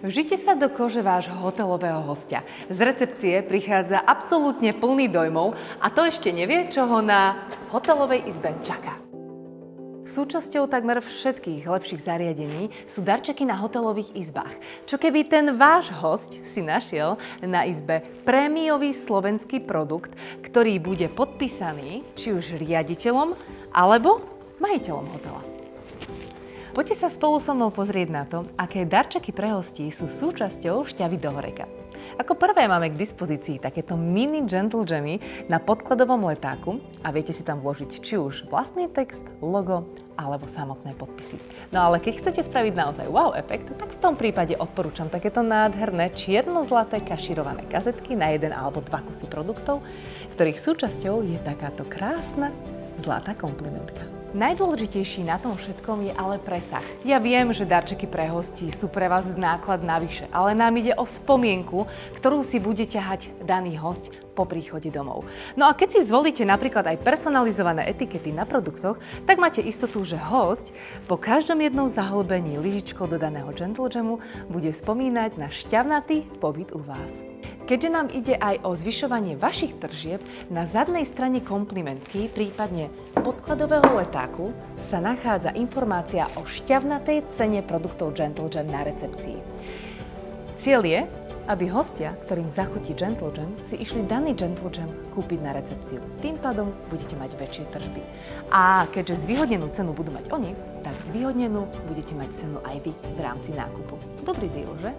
Vžite sa do kože vášho hotelového hostia. Z recepcie prichádza absolútne plný dojmov a to ešte nevie, čo ho na hotelovej izbe čaká. Súčasťou takmer všetkých lepších zariadení sú darčeky na hotelových izbách. Čo keby ten váš hosť si našiel na izbe prémiový slovenský produkt, ktorý bude podpísaný či už riaditeľom alebo majiteľom hotela. Poďte sa spolu so mnou pozrieť na to, aké darčeky pre hostí sú súčasťou šťavy do horeka. Ako prvé máme k dispozícii takéto mini Gentle Jammy na podkladovom letáku a viete si tam vložiť či už vlastný text, logo alebo samotné podpisy. No ale keď chcete spraviť naozaj wow efekt, tak v tom prípade odporúčam takéto nádherné čierno-zlaté kašírované kazetky na 1 alebo 2 kusy produktov, ktorých súčasťou je takáto krásna zlatá komplimentka. Najdôležitejší na tom všetkom je ale presah. Ja viem, že darčeky pre hostí sú pre vás náklad navyše, ale nám ide o spomienku, ktorú si bude ťahať daný hosť po príchode domov. No a keď si zvolíte napríklad aj personalizované etikety na produktoch, tak máte istotu, že hosť po každom jednom zahlbení lyžičkou do daného Gentle Jammu bude spomínať na šťavnatý pobyt u vás. Keďže nám ide aj o zvyšovanie vašich tržieb, na zadnej strane komplimentky, prípadne podkladového letáku, sa nachádza informácia o šťavnatej cene produktov Gentle Jam na recepcii. Cieľ je, aby hostia, ktorým zachutí Gentle Jam, si išli daný Gentle Jam kúpiť na recepciu. Tým pádom budete mať väčšie tržby. A keďže zvýhodnenú cenu budú mať oni, tak zvýhodnenú budete mať cenu aj vy v rámci nákupu. Dobrý deal, že?